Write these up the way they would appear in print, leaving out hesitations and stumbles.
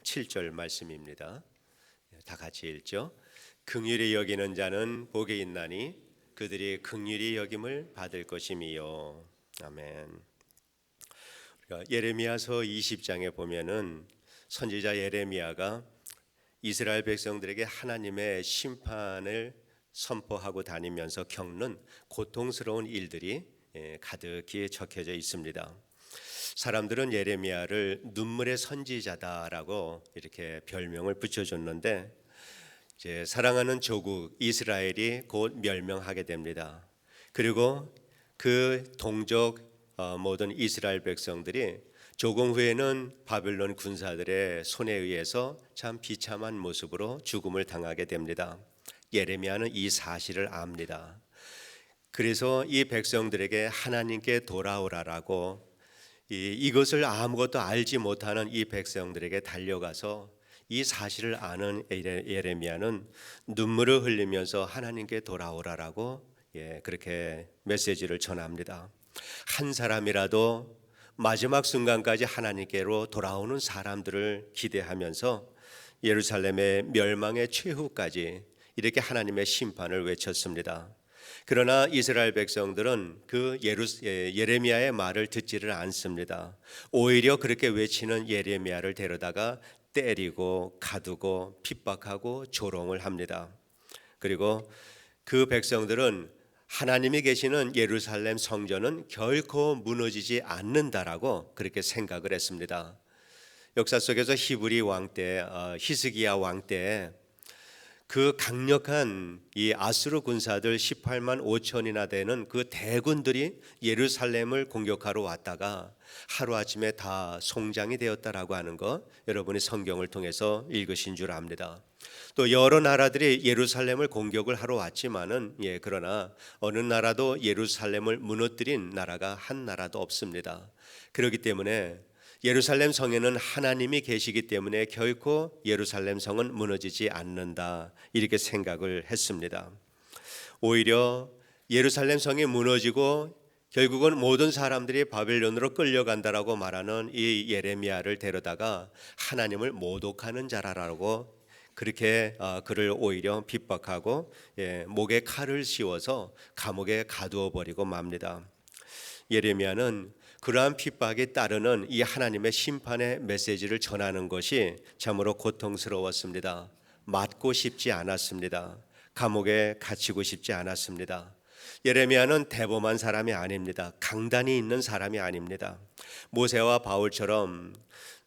7절 말씀입니다. 다 같이 읽죠. 긍휼히 여기는 자는 복이 있나니 그들이 긍휼히 여김을 받을 것임이요. 아멘. 예레미야서 20장에 보면은 선지자 예레미야가 이스라엘 백성들에게 하나님의 심판을 선포하고 다니면서 겪는 고통스러운 일들이 가득히 적혀져 있습니다. 사람들은 예레미야를 눈물의 선지자다라고 이렇게 별명을 붙여줬는데 이제 사랑하는 조국 이스라엘이 곧 멸명하게 됩니다. 그리고 그 동족 모든 이스라엘 백성들이 조금 후에는 바벨론 군사들의 손에 의해서 참 비참한 모습으로 죽음을 당하게 됩니다. 예레미야는 이 사실을 압니다. 그래서 이 백성들에게 하나님께 돌아오라라고 이것을 아무것도 알지 못하는 이 백성들에게 달려가서 이 사실을 아는 예레미야는 눈물을 흘리면서 하나님께 돌아오라라고 그렇게 메시지를 전합니다. 한 사람이라도 마지막 순간까지 하나님께로 돌아오는 사람들을 기대하면서 예루살렘의 멸망의 최후까지 이렇게 하나님의 심판을 외쳤습니다. 그러나 이스라엘 백성들은 그 예레미야의 말을 듣지를 않습니다. 오히려 그렇게 외치는 예레미야를 데려다가 때리고 가두고 핍박하고 조롱을 합니다. 그리고 그 백성들은 하나님이 계시는 예루살렘 성전은 결코 무너지지 않는다라고 그렇게 생각을 했습니다. 역사 속에서 히브리 왕 때, 히스기야 왕 때 그 강력한 이 아수르 군사들 18만 5천이나 되는 그 대군들이 예루살렘을 공격하러 왔다가 하루아침에 다 송장이 되었다라고 하는 것 여러분이 성경을 통해서 읽으신 줄 압니다. 또 여러 나라들이 예루살렘을 공격을 하러 왔지만은 그러나 어느 나라도 예루살렘을 무너뜨린 나라가 한 나라도 없습니다. 그렇기 때문에 예루살렘 성에는 하나님이 계시기 때문에 결코 예루살렘 성은 무너지지 않는다 이렇게 생각을 했습니다. 오히려 예루살렘 성이 무너지고 결국은 모든 사람들이 바벨론으로 끌려간다라고 말하는 이 예레미야를 데려다가 하나님을 모독하는 자라라고 그렇게 그를 오히려 핍박하고 목에 칼을 씌워서 감옥에 가두어 버리고 맙니다. 예레미야는 그러한 핍박에 따르는 이 하나님의 심판의 메시지를 전하는 것이 참으로 고통스러웠습니다. 맞고 싶지 않았습니다. 감옥에 갇히고 싶지 않았습니다. 예레미야는 대범한 사람이 아닙니다. 강단이 있는 사람이 아닙니다. 모세와 바울처럼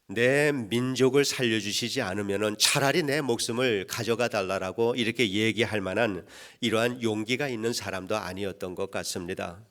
내 민족을 살려주시지 않으면 차라리 내 목숨을 가져가 달라고 이렇게 얘기할 만한 이러한 용기가 있는 사람도 아니었던 것 같습니다.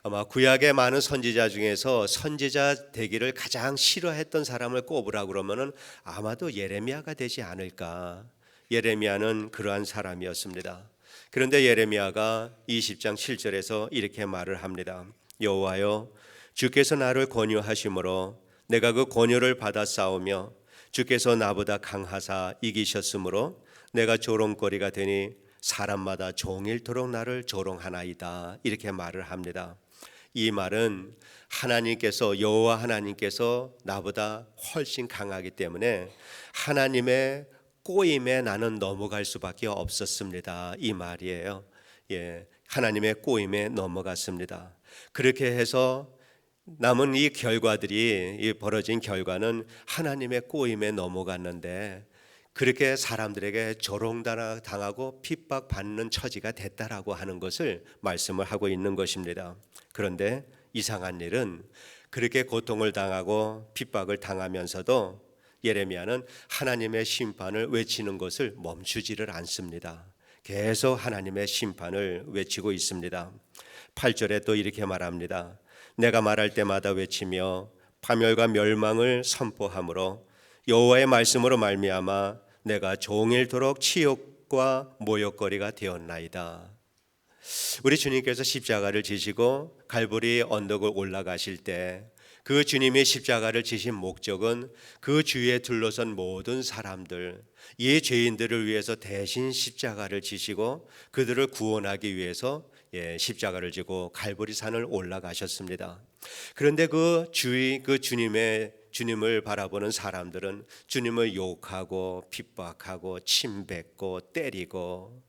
아마 구약의 많은 선지자 중에서 선지자 되기를 가장 싫어했던 사람을 꼽으라 그러면은 아마도 예레미야가 되지 않을까. 예레미야는 그러한 사람이었습니다. 그런데 예레미야가 20장 7절에서 이렇게 말을 합니다. 여호와여, 주께서 나를 권유하심으로 내가 그 권유를 받아 싸우며 주께서 나보다 강하사 이기셨으므로 내가 조롱거리가 되니 사람마다 종일토록 나를 조롱하나이다. 이렇게 말을 합니다. 이 말은 하나님께서 여호와 하나님께서 나보다 훨씬 강하기 때문에 하나님의 꼬임에 나는 넘어갈 수밖에 없었습니다. 이 말이에요. 하나님의 꼬임에 넘어갔습니다. 그렇게 해서 남은 이 결과들이 벌어진 결과는 하나님의 꼬임에 넘어갔는데 그렇게 사람들에게 조롱당하고 핍박받는 처지가 됐다라고 하는 것을 말씀을 하고 있는 것입니다. 그런데 이상한 일은 그렇게 고통을 당하고 핍박을 당하면서도 예레미야는 하나님의 심판을 외치는 것을 멈추지를 않습니다. 계속 하나님의 심판을 외치고 있습니다. 8절에 또 이렇게 말합니다. 내가 말할 때마다 외치며 파멸과 멸망을 선포함으로 여호와의 말씀으로 말미암아 내가 종일토록 치욕과 모욕거리가 되었나이다. 우리 주님께서 십자가를 지시고 갈보리 언덕을 올라가실 때 그 주님의 십자가를 지신 목적은 그 주위에 둘러선 모든 사람들, 이 죄인들을 위해서 대신 십자가를 지시고 그들을 구원하기 위해서 십자가를 지고 갈보리 산을 올라가셨습니다. 그런데 그 주님의 주님을 바라보는 사람들은 주님을 욕하고 핍박하고 침뱉고 때리고,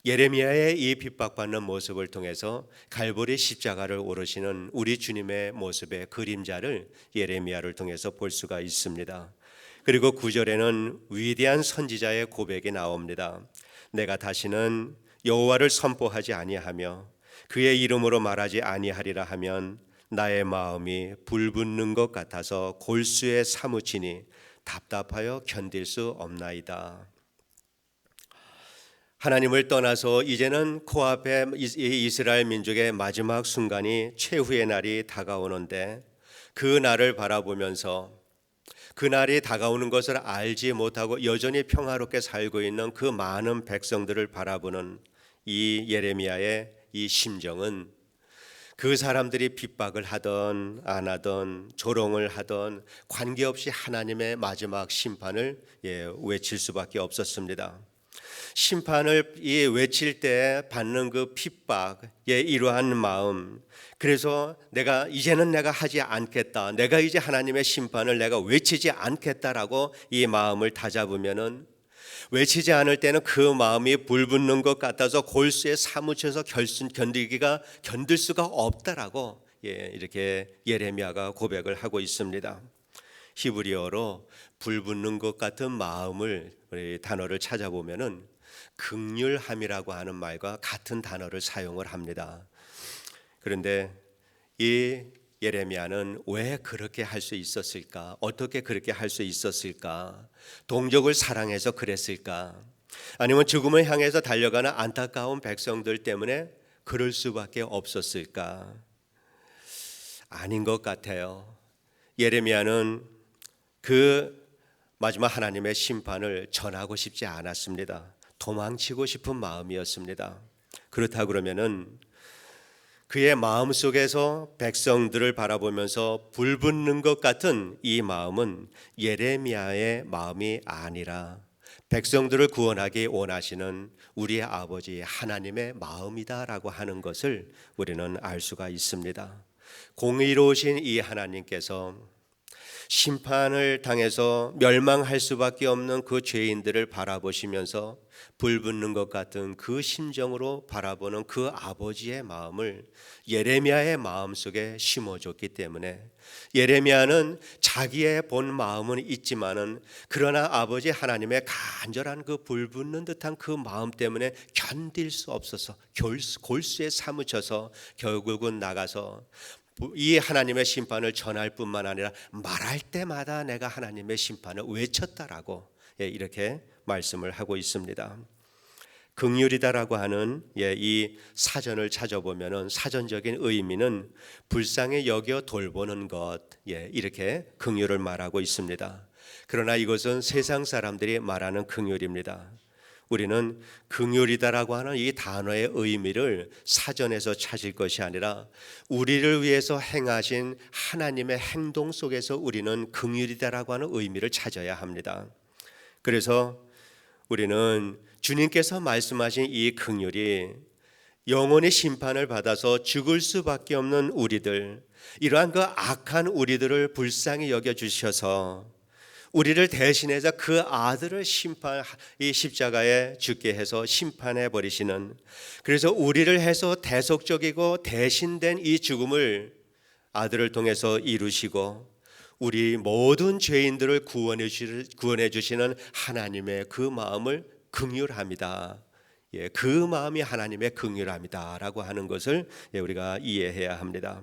예레미야의 이 핍박받는 모습을 통해서 갈보리 십자가를 오르시는 우리 주님의 모습의 그림자를 예레미야를 통해서 볼 수가 있습니다. 그리고 9절에는 위대한 선지자의 고백이 나옵니다. 내가 다시는 여호와를 선포하지 아니하며 그의 이름으로 말하지 아니하리라 하면 나의 마음이 불붙는 것 같아서 골수에 사무치니 답답하여 견딜 수 없나이다. 하나님을 떠나서 이제는 코앞에 이스라엘 민족의 마지막 순간이, 최후의 날이 다가오는데, 그 날을 바라보면서 그 날이 다가오는 것을 알지 못하고 여전히 평화롭게 살고 있는 그 많은 백성들을 바라보는 이 예레미야의 이 심정은, 그 사람들이 핍박을 하던 안 하던 조롱을 하던 관계없이 하나님의 마지막 심판을 외칠 수밖에 없었습니다. 심판을 외칠 때 받는 그 핍박의 이러한 마음, 그래서 이제는 내가 하지 않겠다, 내가 이제 하나님의 심판을 내가 외치지 않겠다라고 이 마음을 다잡으면은, 외치지 않을 때는 그 마음이 불붙는 것 같아서 골수에 사무쳐서 견딜 수가 없다라고 이렇게 예레미야가 고백을 하고 있습니다. 히브리어로 불붙는 것 같은 마음을 단어를 찾아보면은 긍휼함이라고 하는 말과 같은 단어를 사용을 합니다. 그런데 이 예레미야는 왜 그렇게 할 수 있었을까? 어떻게 그렇게 할 수 있었을까? 동족을 사랑해서 그랬을까? 아니면 죽음을 향해서 달려가는 안타까운 백성들 때문에 그럴 수밖에 없었을까? 아닌 것 같아요. 예레미야는 그 마지막 하나님의 심판을 전하고 싶지 않았습니다. 도망치고 싶은 마음이었습니다. 그렇다 그러면은 그의 마음 속에서 백성들을 바라보면서 불붙는 것 같은 이 마음은 예레미야의 마음이 아니라 백성들을 구원하기 원하시는 우리의 아버지 하나님의 마음이다라고 하는 것을 우리는 알 수가 있습니다. 공의로우신 이 하나님께서 심판을 당해서 멸망할 수밖에 없는 그 죄인들을 바라보시면서 불붙는 것 같은 그 심정으로 바라보는 그 아버지의 마음을 예레미야의 마음속에 심어줬기 때문에, 예레미야는 자기의 본 마음은 있지만은 그러나 아버지 하나님의 간절한 그 불붙는 듯한 그 마음 때문에 견딜 수 없어서 골수에 사무쳐서 결국은 나가서 이 하나님의 심판을 전할 뿐만 아니라 말할 때마다 내가 하나님의 심판을 외쳤다라고 이렇게 말씀을 하고 있습니다. 긍휼이다라고 하는 이 사전을 찾아보면은 사전적인 의미는 불쌍히 여겨 돌보는 것, 이렇게 긍휼을 말하고 있습니다. 그러나 이것은 세상 사람들이 말하는 긍휼입니다. 우리는 긍휼이다라고 하는 이 단어의 의미를 사전에서 찾을 것이 아니라 우리를 위해서 행하신 하나님의 행동 속에서 우리는 긍휼이다라고 하는 의미를 찾아야 합니다. 그래서 우리는 주님께서 말씀하신 이 긍휼이 영원히 심판을 받아서 죽을 수밖에 없는 우리들, 이러한 그 악한 우리들을 불쌍히 여겨주셔서 우리를 대신해서 그 아들을 이 십자가에 죽게 해서 심판해 버리시는, 그래서 우리를 해서 대속적이고 대신된 이 죽음을 아들을 통해서 이루시고 우리 모든 죄인들을 구원해 주시는 하나님의 그 마음을 긍휼합니다. 그 마음이 하나님의 긍휼함이다라고 하는 것을 우리가 이해해야 합니다.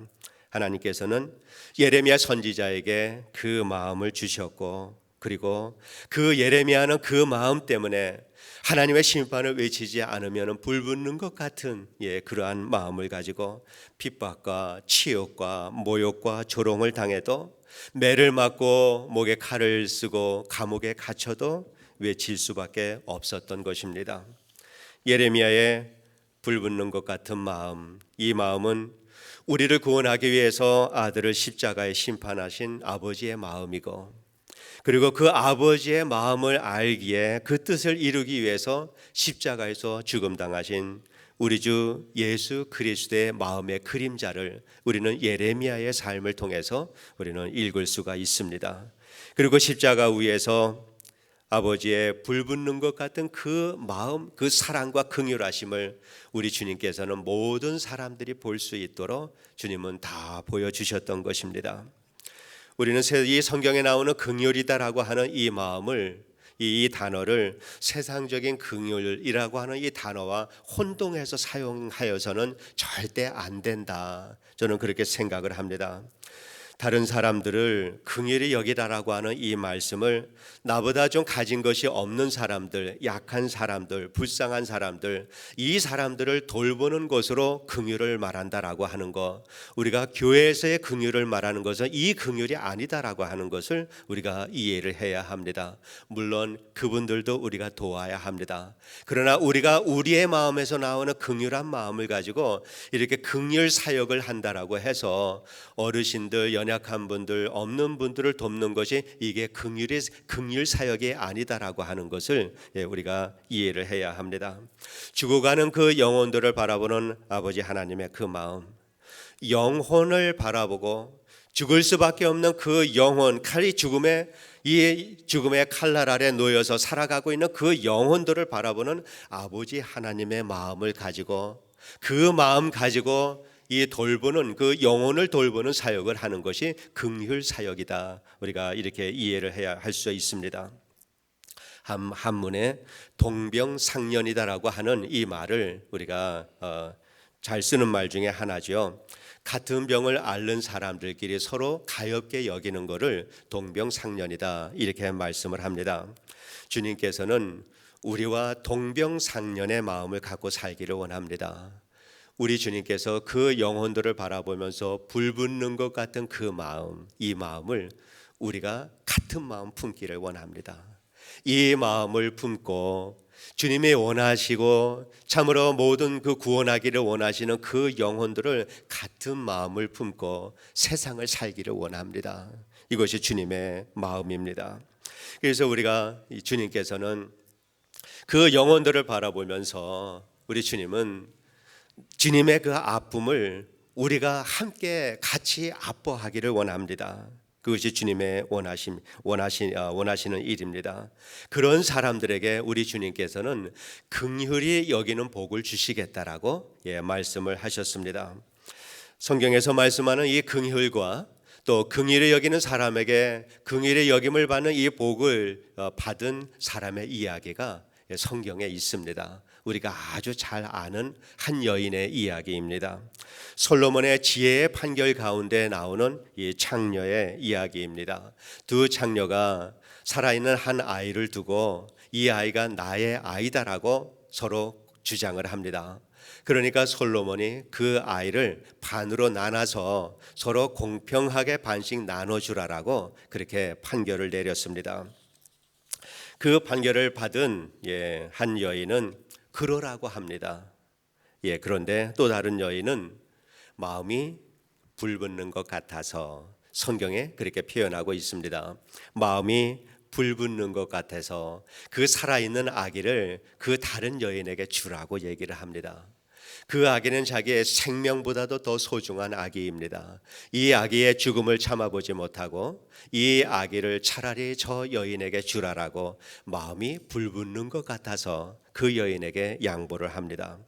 하나님께서는 예레미야 선지자에게 그 마음을 주셨고, 그리고 그 예레미야는 그 마음 때문에 하나님의 심판을 외치지 않으면 불붙는 것 같은 그러한 마음을 가지고 핍박과 치욕과 모욕과 조롱을 당해도, 매를 맞고 목에 칼을 쓰고 감옥에 갇혀도 외칠 수밖에 없었던 것입니다. 예레미야의 불붙는 것 같은 마음, 이 마음은 우리를 구원하기 위해서 아들을 십자가에 심판하신 아버지의 마음이고, 그리고 그 아버지의 마음을 알기에 그 뜻을 이루기 위해서 십자가에서 죽음당하신 우리 주 예수 그리스도의 마음의 그림자를 우리는 예레미야의 삶을 통해서 우리는 읽을 수가 있습니다. 그리고 십자가 위에서 아버지의 불붙는 것 같은 그 마음, 그 사랑과 긍휼하심을 우리 주님께서는 모든 사람들이 볼 수 있도록 주님은 다 보여주셨던 것입니다. 우리는 이 성경에 나오는 긍휼이다라고 하는 이 마음을, 이 단어를 세상적인 긍휼이라고 하는 이 단어와 혼동해서 사용하여서는 절대 안 된다. 저는 그렇게 생각을 합니다. 다른 사람들을 긍휼히 여기라라고 하는 이 말씀을 나보다 좀 가진 것이 없는 사람들, 약한 사람들, 불쌍한 사람들, 이 사람들을 돌보는 것으로 긍휼을 말한다라고 하는 것, 우리가 교회에서의 긍휼을 말하는 것은 이 긍휼이 아니다라고 하는 것을 우리가 이해를 해야 합니다. 물론 그분들도 우리가 도와야 합니다. 그러나 우리가 우리의 마음에서 나오는 긍휼한 마음을 가지고 이렇게 긍휼 사역을 한다라고 해서 어르신들, 연약한 분들, 없는 분들을 돕는 것이 이게 긍휼 사역이 아니다라고 하는 것을 우리가 이해를 해야 합니다. 죽어가는 그 영혼들을 바라보는 아버지 하나님의 그 마음, 영혼을 바라보고 죽을 수밖에 없는 그 영혼, 이 죽음의 칼날 아래 놓여서 살아가고 있는 그 영혼들을 바라보는 아버지 하나님의 마음을 가지고, 그 마음 가지고 이 돌보는, 그 영혼을 돌보는 사역을 하는 것이 긍휼 사역이다. 우리가 이렇게 이해를 해야 할 수 있습니다. 한문에 동병상련이다라고 하는 이 말을 우리가 잘 쓰는 말 중에 하나죠. 같은 병을 앓는 사람들끼리 서로 가엾게 여기는 것을 동병상련이다, 이렇게 말씀을 합니다. 주님께서는 우리와 동병상련의 마음을 갖고 살기를 원합니다. 우리 주님께서 그 영혼들을 바라보면서 불붙는 것 같은 그 마음, 이 마음을 우리가 같은 마음 품기를 원합니다. 이 마음을 품고 주님이 원하시고 참으로 모든 그 구원하기를 원하시는 그 영혼들을 같은 마음을 품고 세상을 살기를 원합니다. 이것이 주님의 마음입니다. 그래서 우리가 주님께서는 그 영혼들을 바라보면서 우리 주님은 주님의 그 아픔을 우리가 함께 같이 아파하기를 원합니다. 그것이 주님의 원하시는 일입니다. 그런 사람들에게 우리 주님께서는 긍휼히 여기는 복을 주시겠다라고 말씀을 하셨습니다. 성경에서 말씀하는 이 긍휼과 또 긍휼히 여기는 사람에게 긍휼히 여김을 받는 이 복을 받은 사람의 이야기가 성경에 있습니다. 우리가 아주 잘 아는 한 여인의 이야기입니다. 솔로몬의 지혜의 판결 가운데 나오는 이 창녀의 이야기입니다. 두 창녀가 살아있는 한 아이를 두고 이 아이가 나의 아이다라고 서로 주장을 합니다. 그러니까 솔로몬이 그 아이를 반으로 나눠서 서로 공평하게 반씩 나눠주라라고 그렇게 판결을 내렸습니다. 그 판결을 받은 한 여인은 그러라고 합니다. 그런데 또 다른 여인은 마음이 불붙는 것 같아서, 성경에 그렇게 표현하고 있습니다. 마음이 불붙는 것 같아서 그 살아있는 아기를 그 다른 여인에게 주라고 얘기를 합니다. 그 아기는 자기의 생명보다도 더 소중한 아기입니다. 이 아기의 죽음을 참아보지 못하고 이 아기를 차라리 저 여인에게 주라라고 마음이 불붙는 것 같아서 그 여인에게 양보를 합니다.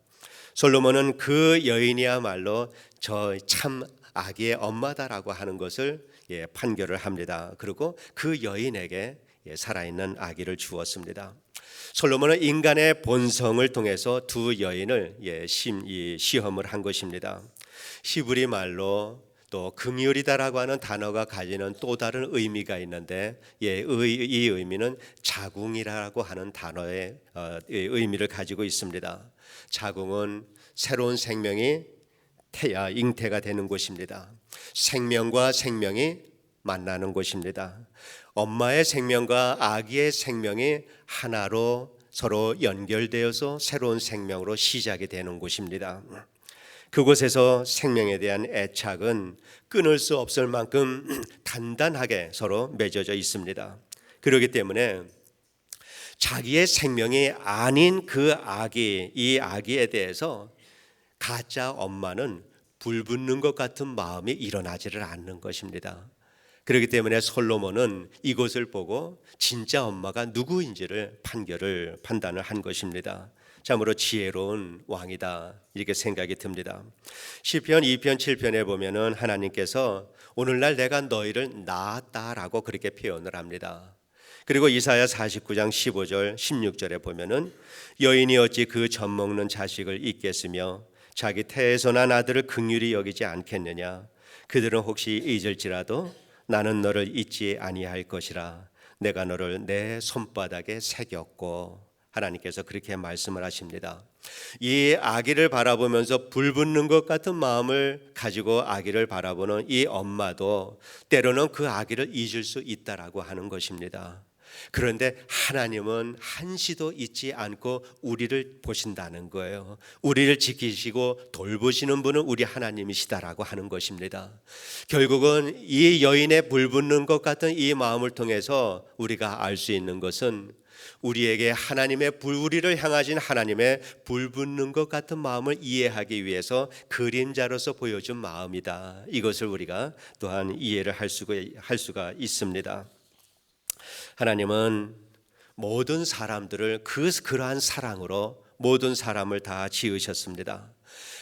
솔로몬은 그 여인이야말로 저 참 아기의 엄마다라고 하는 것을 판결을 합니다. 그리고 그 여인에게 살아있는 아기를 주었습니다. 솔로몬은 인간의 본성을 통해서 두 여인을 시험을 한 것입니다. 히브리 말로 또 긍휼이다라고 하는 단어가 가지는 또 다른 의미가 있는데 이 의미는 자궁이라고 하는 단어의 의미를 가지고 있습니다. 자궁은 새로운 생명이 잉태가 되는 곳입니다. 생명과 생명이 만나는 곳입니다. 엄마의 생명과 아기의 생명이 하나로 서로 연결되어서 새로운 생명으로 시작이 되는 곳입니다. 그곳에서 생명에 대한 애착은 끊을 수 없을 만큼 단단하게 서로 맺어져 있습니다. 그렇기 때문에 자기의 생명이 아닌 그 아기, 이 아기에 대해서 가짜 엄마는 불붙는 것 같은 마음이 일어나지를 않는 것입니다. 그렇기 때문에 솔로몬은 이것을 보고 진짜 엄마가 누구인지를 판단을 한 것입니다. 참으로 지혜로운 왕이다, 이렇게 생각이 듭니다. 시편 2편 7편에 보면은 하나님께서 오늘날 내가 너희를 낳았다라고 그렇게 표현을 합니다. 그리고 이사야 49장 15절 16절에 보면은 여인이 어찌 그 젖먹는 자식을 잊겠으며 자기 태에서 난 아들을 긍휼히 여기지 않겠느냐. 그들은 혹시 잊을지라도 나는 너를 잊지 아니할 것이라. 내가 너를 내 손바닥에 새겼고. 하나님께서 그렇게 말씀을 하십니다. 이 아기를 바라보면서 불붙는 것 같은 마음을 가지고 아기를 바라보는 이 엄마도 때로는 그 아기를 잊을 수 있다라고 하는 것입니다. 그런데 하나님은 한시도 잊지 않고 우리를 보신다는 거예요. 우리를 지키시고 돌보시는 분은 우리 하나님이시다라고 하는 것입니다. 결국은 이 여인의 불붙는 것 같은 이 마음을 통해서 우리가 알 수 있는 것은 우리에게 우리를 향하신 하나님의 불붙는 것 같은 마음을 이해하기 위해서 그림자로서 보여준 마음이다. 이것을 우리가 또한 이해를 할 수가 있습니다. 하나님은 모든 사람들을 그러한 사랑으로 모든 사람을 다 지으셨습니다.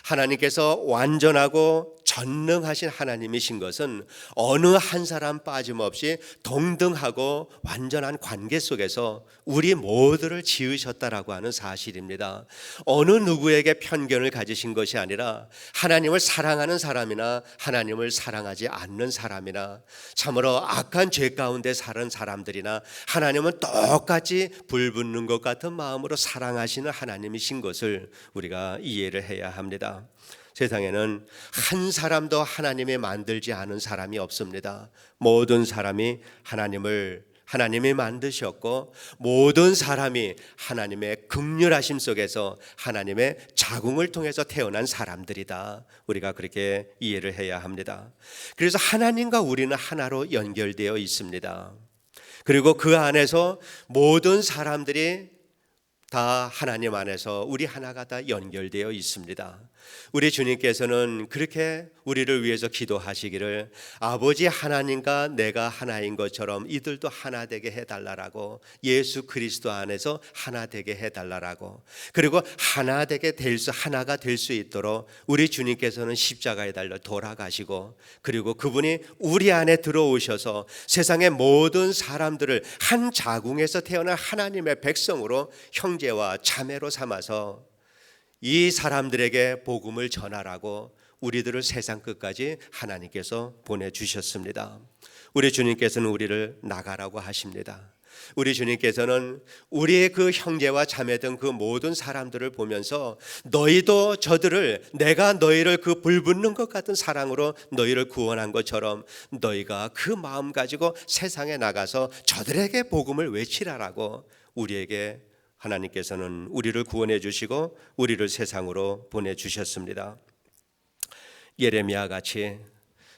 하나님께서 완전하고 전능하신 하나님이신 것은 어느 한 사람 빠짐없이 동등하고 완전한 관계 속에서 우리 모두를 지으셨다라고 하는 사실입니다. 어느 누구에게 편견을 가지신 것이 아니라 하나님을 사랑하는 사람이나 하나님을 사랑하지 않는 사람이나 참으로 악한 죄 가운데 사는 사람들이나 하나님은 똑같이 불붙는 것 같은 마음으로 사랑하시는 하나님이신 것을 우리가 이해를 해야 합니다. 세상에는 한 사람도 하나님이 만들지 않은 사람이 없습니다. 모든 사람이 하나님이 만드셨고 모든 사람이 하나님의 긍휼하심 속에서 하나님의 자궁을 통해서 태어난 사람들이다. 우리가 그렇게 이해를 해야 합니다. 그래서 하나님과 우리는 하나로 연결되어 있습니다. 그리고 그 안에서 모든 사람들이 다 하나님 안에서 우리 하나가 다 연결되어 있습니다. 우리 주님께서는 그렇게 우리를 위해서 기도하시기를 아버지 하나님과 내가 하나인 것처럼 이들도 하나 되게 해달라고, 예수 그리스도 안에서 하나 되게 해달라고, 그리고 하나가 될 수 있도록 우리 주님께서는 십자가에 달려 돌아가시고, 그리고 그분이 우리 안에 들어오셔서 세상의 모든 사람들을 한 자궁에서 태어난 하나님의 백성으로 형제와 자매로 삼아서 이 사람들에게 복음을 전하라고 우리들을 세상 끝까지 하나님께서 보내주셨습니다. 우리 주님께서는 우리를 나가라고 하십니다. 우리 주님께서는 우리의 그 형제와 자매등 그 모든 사람들을 보면서 너희도 내가 너희를 그 불붙는 것 같은 사랑으로 너희를 구원한 것처럼 너희가 그 마음 가지고 세상에 나가서 저들에게 복음을 외치라라고 우리에게 하나님께서는 우리를 구원해 주시고 우리를 세상으로 보내주셨습니다. 예레미야 같이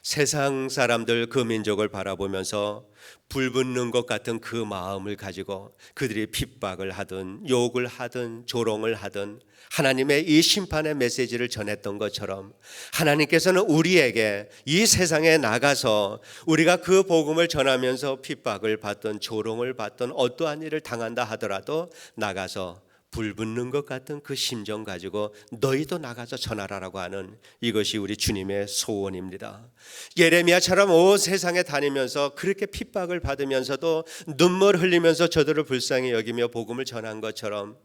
세상 사람들 그 민족을 바라보면서 불붙는 것 같은 그 마음을 가지고 그들이 핍박을 하든 욕을 하든 조롱을 하든 하나님의 이 심판의 메시지를 전했던 것처럼 하나님께서는 우리에게 이 세상에 나가서 우리가 그 복음을 전하면서 핍박을 받든 조롱을 받든 어떠한 일을 당한다 하더라도 나가서 불붙는 것 같은 그 심정 가지고 너희도 나가서 전하라라고 하는 이것이 우리 주님의 소원입니다. 예레미야처럼 온 세상에 다니면서 그렇게 핍박을 받으면서도 눈물 흘리면서 저들을 불쌍히 여기며 복음을 전한 것처럼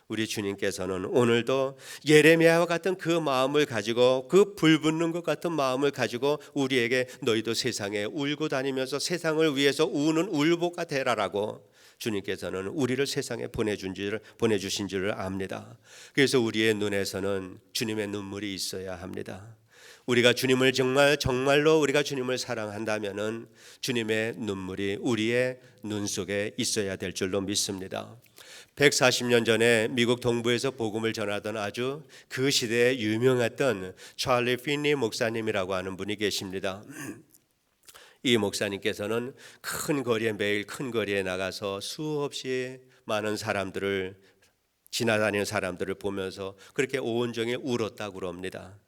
우리 주님께서는 오늘도 예레미야와 같은 그 마음을 가지고 그 불붙는 것 같은 마음을 가지고 우리에게 너희도 세상에 울고 다니면서 세상을 위해서 우는 울보가 되라라고 주님께서는 우리를 세상에 보내주신 줄을 압니다. 그래서 우리의 눈에서는 주님의 눈물이 있어야 합니다. 우리가 주님을 정말로 우리가 주님을 사랑한다면은 주님의 눈물이 우리의 눈 속에 있어야 될 줄로 믿습니다. 140년 전에 미국 동부에서 복음을 전하던 아주 그 시대에 유명했던 찰리 피니 목사님이라고 하는 분이 계십니다. 이 목사님께서는 매일 큰 거리에 나가서 수없이 많은 사람들을 지나다니는 사람들을 보면서 그렇게 온종일 울었다고 그럽니다.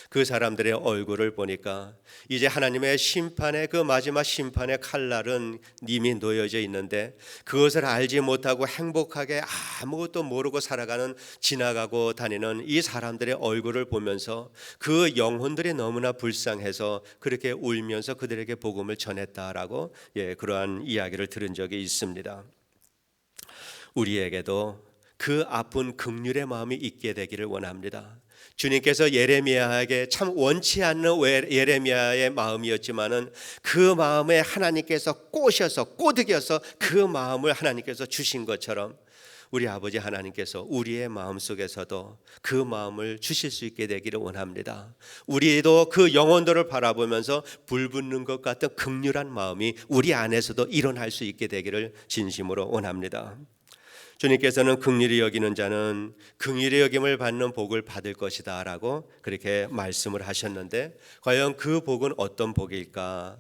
그 사람들의 얼굴을 보니까 이제 하나님의 심판의 그 마지막 심판의 칼날은 이미 놓여져 있는데 그것을 알지 못하고 행복하게 아무것도 모르고 살아가는 지나가고 다니는 이 사람들의 얼굴을 보면서 그 영혼들이 너무나 불쌍해서 그렇게 울면서 그들에게 복음을 전했다라고 그러한 이야기를 들은 적이 있습니다. 우리에게도 그 아픈 긍휼의 마음이 있게 되기를 원합니다. 주님께서 예레미야에게 참 원치 않는 예레미야의 마음이었지만은 그 마음에 하나님께서 꼬드겨서 그 마음을 하나님께서 주신 것처럼 우리 아버지 하나님께서 우리의 마음 속에서도 그 마음을 주실 수 있게 되기를 원합니다. 우리도 그 영혼들을 바라보면서 불붙는 것 같은 긍휼한 마음이 우리 안에서도 일어날 수 있게 되기를 진심으로 원합니다. 주님께서는 긍휼히 여기는 자는 긍휼히 여김을 받는 복을 받을 것이다 라고 그렇게 말씀을 하셨는데 과연 그 복은 어떤 복일까?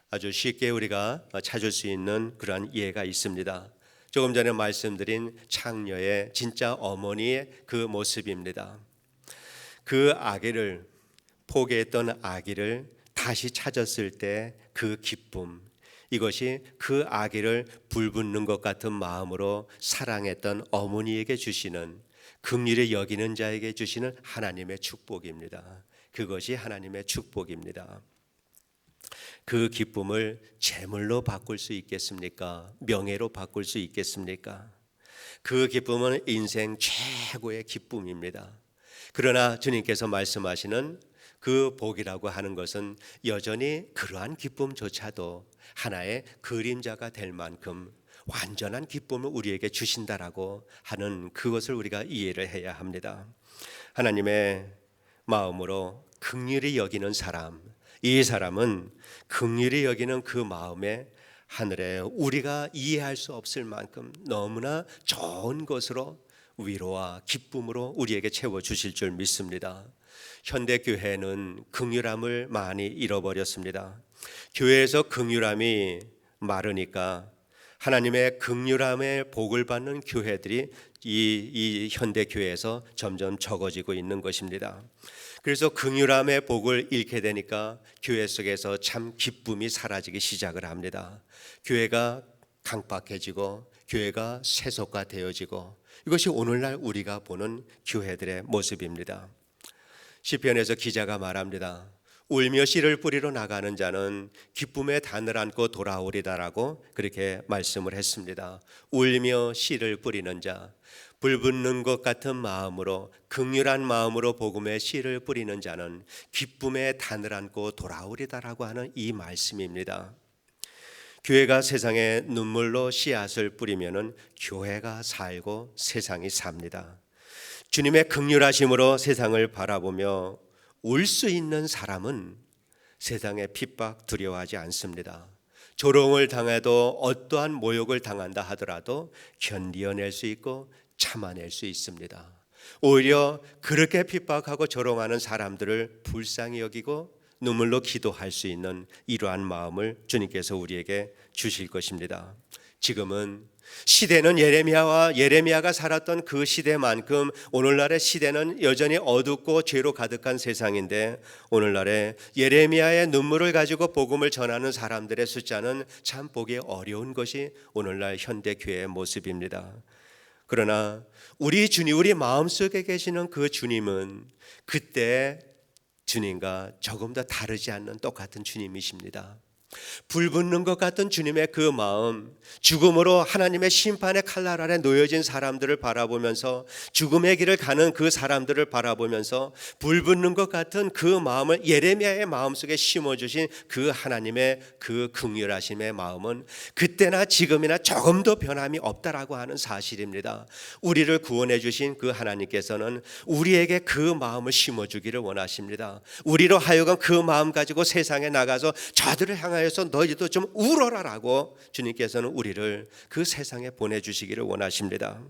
아주 쉽게 우리가 찾을 수 있는 그러한 예가 있습니다. 조금 전에 말씀드린 창녀의 진짜 어머니의 그 모습입니다. 그 아기를 포기했던 아기를 다시 찾았을 때 그 기쁨, 이것이 그 아기를 불붙는 것 같은 마음으로 사랑했던 어머니에게 주시는, 긍휼히 여기는 자에게 주시는 하나님의 축복입니다. 그것이 하나님의 축복입니다. 그 기쁨을 재물로 바꿀 수 있겠습니까? 명예로 바꿀 수 있겠습니까? 그 기쁨은 인생 최고의 기쁨입니다. 그러나 주님께서 말씀하시는 그 복이라고 하는 것은 여전히 그러한 기쁨조차도 하나의 그림자가 될 만큼 완전한 기쁨을 우리에게 주신다라고 하는 그것을 우리가 이해를 해야 합니다. 하나님의 마음으로 긍휼히 여기는 사람, 이 사람은 긍휼히 여기는 그 마음에 하늘에 우리가 이해할 수 없을 만큼 너무나 좋은 것으로 위로와 기쁨으로 우리에게 채워주실 줄 믿습니다. 현대교회는 긍휼함을 많이 잃어버렸습니다. 교회에서 긍휼함이 마르니까 하나님의 긍휼함의 복을 받는 교회들이 이 현대교회에서 점점 적어지고 있는 것입니다. 그래서 긍휼함의 복을 잃게 되니까 교회 속에서 참 기쁨이 사라지기 시작을 합니다. 교회가 강박해지고 교회가 세속화되어지고 이것이 오늘날 우리가 보는 교회들의 모습입니다. 시편에서 기자가 말합니다. 울며 씨를 뿌리러 나가는 자는 기쁨의 단을 안고 돌아오리다라고 그렇게 말씀을 했습니다. 울며 씨를 뿌리는 자, 불붙는 것 같은 마음으로 긍휼한 마음으로 복음의 씨를 뿌리는 자는 기쁨의 단을 안고 돌아오리다라고 하는 이 말씀입니다. 교회가 세상에 눈물로 씨앗을 뿌리면은 교회가 살고 세상이 삽니다. 주님의 긍휼하심으로 세상을 바라보며 울 수 있는 사람은 세상의 핍박 두려워하지 않습니다. 조롱을 당해도 어떠한 모욕을 당한다 하더라도 견디어낼 수 있고 참아낼 수 있습니다. 오히려 그렇게 핍박하고 조롱하는 사람들을 불쌍히 여기고 눈물로 기도할 수 있는 이러한 마음을 주님께서 우리에게 주실 것입니다. 지금은 시대는 예레미야가 살았던 그 시대만큼 오늘날의 시대는 여전히 어둡고 죄로 가득한 세상인데 오늘날에 예레미야의 눈물을 가지고 복음을 전하는 사람들의 숫자는 참 보기 어려운 것이 오늘날 현대교회의 모습입니다. 그러나 우리 주님, 우리 마음속에 계시는 그 주님은 그때 주님과 조금 더 다르지 않는 똑같은 주님이십니다. 불붙는 것 같은 주님의 그 마음, 죽음으로 하나님의 심판의 칼날 아래 놓여진 사람들을 바라보면서 죽음의 길을 가는 그 사람들을 바라보면서 불붙는 것 같은 그 마음을 예레미야의 마음속에 심어주신 그 하나님의 그 긍휼하심의 마음은 그때나 지금이나 조금도 변함이 없다라고 하는 사실입니다. 우리를 구원해 주신 그 하나님께서는 우리에게 그 마음을 심어주기를 원하십니다. 우리로 하여금 그 마음 가지고 세상에 나가서 저들을 향하여서 너희도 좀 울어라라고 주님께서는 우리를 그 세상에 보내주시기를 원하십니다.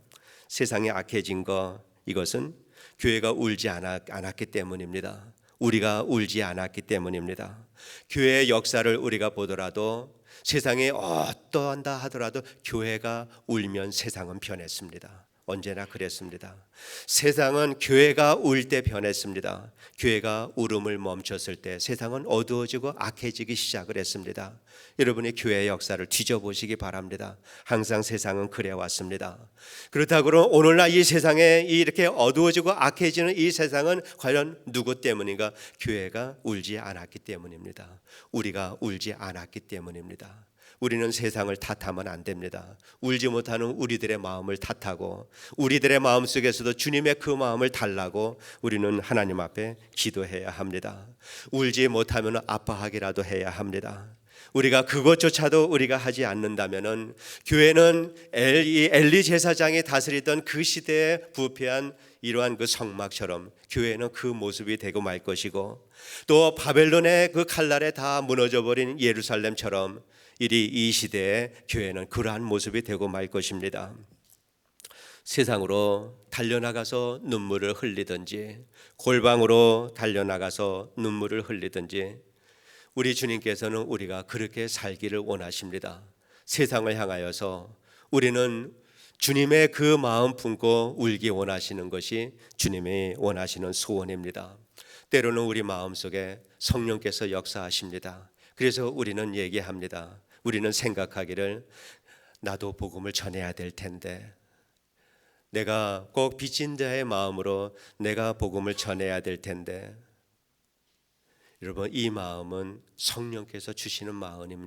세상이 악해진 것, 이것은 교회가 울지 않았기 때문입니다. 우리가 울지 않았기 때문입니다. 교회의 역사를 우리가 보더라도 세상이 어떠한다 하더라도 교회가 울면 세상은 변했습니다. 언제나 그랬습니다. 세상은 교회가 울 때 변했습니다. 교회가 울음을 멈췄을 때 세상은 어두워지고 악해지기 시작을 했습니다. 여러분이 교회의 역사를 뒤져보시기 바랍니다. 항상 세상은 그래왔습니다. 그렇다고 오늘날 이 세상에 이렇게 어두워지고 악해지는 이 세상은 과연 누구 때문인가? 교회가 울지 않았기 때문입니다. 우리가 울지 않았기 때문입니다. 우리는 세상을 탓하면 안 됩니다. 울지 못하는 우리들의 마음을 탓하고 우리들의 마음속에서도 주님의 그 마음을 달라고 우리는 하나님 앞에 기도해야 합니다. 울지 못하면 아파하기라도 해야 합니다. 우리가 그것조차도 우리가 하지 않는다면은 교회는 엘리 제사장이 다스리던 그 시대에 부패한 이러한 그 성막처럼 교회는 그 모습이 되고 말 것이고, 또 바벨론의 그 칼날에 다 무너져 버린 예루살렘처럼 이 시대에 교회는 그러한 모습이 되고 말 것입니다. 세상으로 달려나가서 눈물을 흘리든지 골방으로 달려나가서 눈물을 흘리든지 우리 주님께서는 우리가 그렇게 살기를 원하십니다. 세상을 향하여서 우리는 주님의 그 마음 품고 울기 원하시는 것이 주님이 원하시는 소원입니다. 때로는 우리 마음속에 성령께서 역사하십니다. 그래서 우리는 얘기합니다. 우리는 생각하기를 나도 복음을 전해야 될 텐데, 내가 꼭 빚진 자의 마음으로 내가 복음을 전해야 될 텐데. 여러분, 이 마음은 성령께서 주시는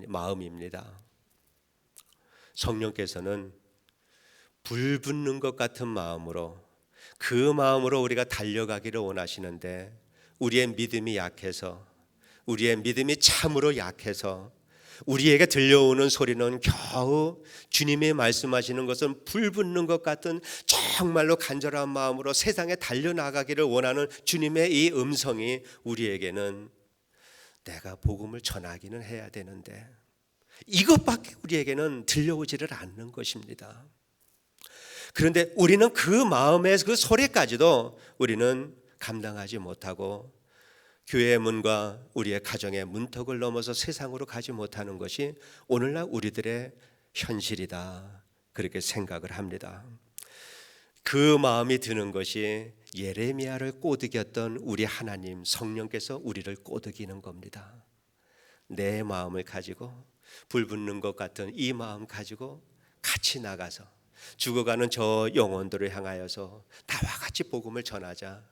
마음입니다. 성령께서는 불 붙는 것 같은 마음으로, 그 마음으로 우리가 달려가기를 원하시는데, 우리의 믿음이 약해서, 우리의 믿음이 참으로 약해서 우리에게 들려오는 소리는 겨우 주님이 말씀하시는 것은 불 붙는 것 같은 정말로 간절한 마음으로 세상에 달려나가기를 원하는 주님의 이 음성이 우리에게는 내가 복음을 전하기는 해야 되는데, 이것밖에 우리에게는 들려오지를 않는 것입니다. 그런데 우리는 그 마음의 그 소리까지도 우리는 감당하지 못하고 교회의 문과 우리의 가정의 문턱을 넘어서 세상으로 가지 못하는 것이 오늘날 우리들의 현실이다, 그렇게 생각을 합니다. 그 마음이 드는 것이 예레미야를 꼬드겼던 우리 하나님 성령께서 우리를 꼬드기는 겁니다. 내 마음을 가지고 불 붙는 것 같은 이 마음 가지고 같이 나가서 죽어가는 저 영혼들을 향하여서 나와 같이 복음을 전하자.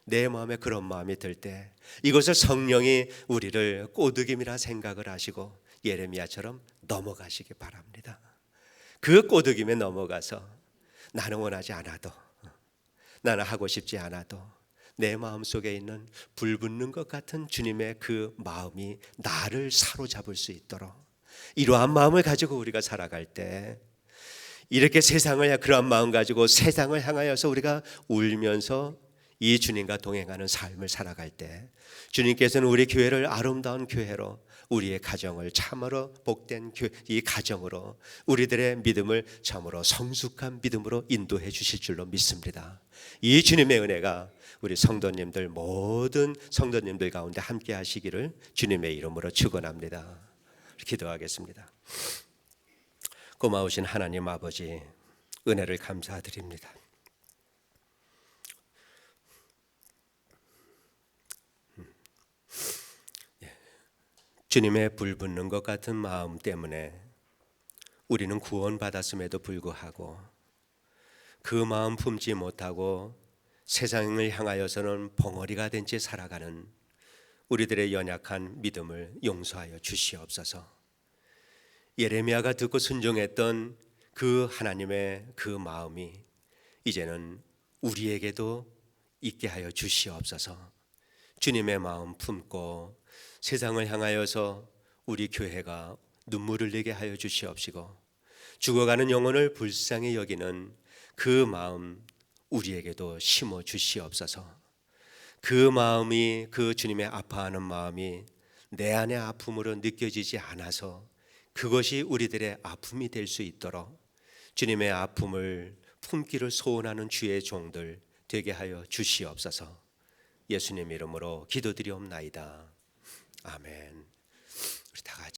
내 마음에 그런 마음이 들 때 이것을 성령이 우리를 꼬드김이라 생각을 하시고 예레미야처럼 넘어가시기 바랍니다. 그 꼬드김에 넘어가서 나는 원하지 않아도, 나는 하고 싶지 않아도 내 마음속에 있는 불 붙는 것 같은 주님의 그 마음이 나를 사로잡을 수 있도록, 이러한 마음을 가지고 우리가 살아갈 때, 이렇게 그러한 마음 가지고 세상을 향하여서 우리가 울면서 이 주님과 동행하는 삶을 살아갈 때 주님께서는 우리 교회를 아름다운 교회로, 우리의 가정을 참으로 복된 이 가정으로, 우리들의 믿음을 참으로 성숙한 믿음으로 인도해 주실 줄로 믿습니다. 이 주님의 은혜가 우리 성도님들, 모든 성도님들 가운데 함께 하시기를 주님의 이름으로 축원합니다. 기도하겠습니다. 고마우신 하나님 아버지, 은혜를 감사드립니다. 주님의 불 붙는 것 같은 마음 때문에 우리는 구원받았음에도 불구하고 그 마음 품지 못하고 세상을 향하여서는 벙어리가 된 채 살아가는 우리들의 연약한 믿음을 용서하여 주시옵소서. 예레미야가 듣고 순종했던 그 하나님의 그 마음이 이제는 우리에게도 있게 하여 주시옵소서. 주님의 마음 품고 세상을 향하여서 우리 교회가 눈물을 흘리게 하여 주시옵시고, 죽어가는 영혼을 불쌍히 여기는 그 마음 우리에게도 심어 주시옵소서. 그 마음이, 그 주님의 아파하는 마음이 내 안의 아픔으로 느껴지지 않아서 그것이 우리들의 아픔이 될 수 있도록 주님의 아픔을 품기를 소원하는 주의 종들 되게 하여 주시옵소서. 예수님 이름으로 기도드리옵나이다. 아멘. 우리 다 같이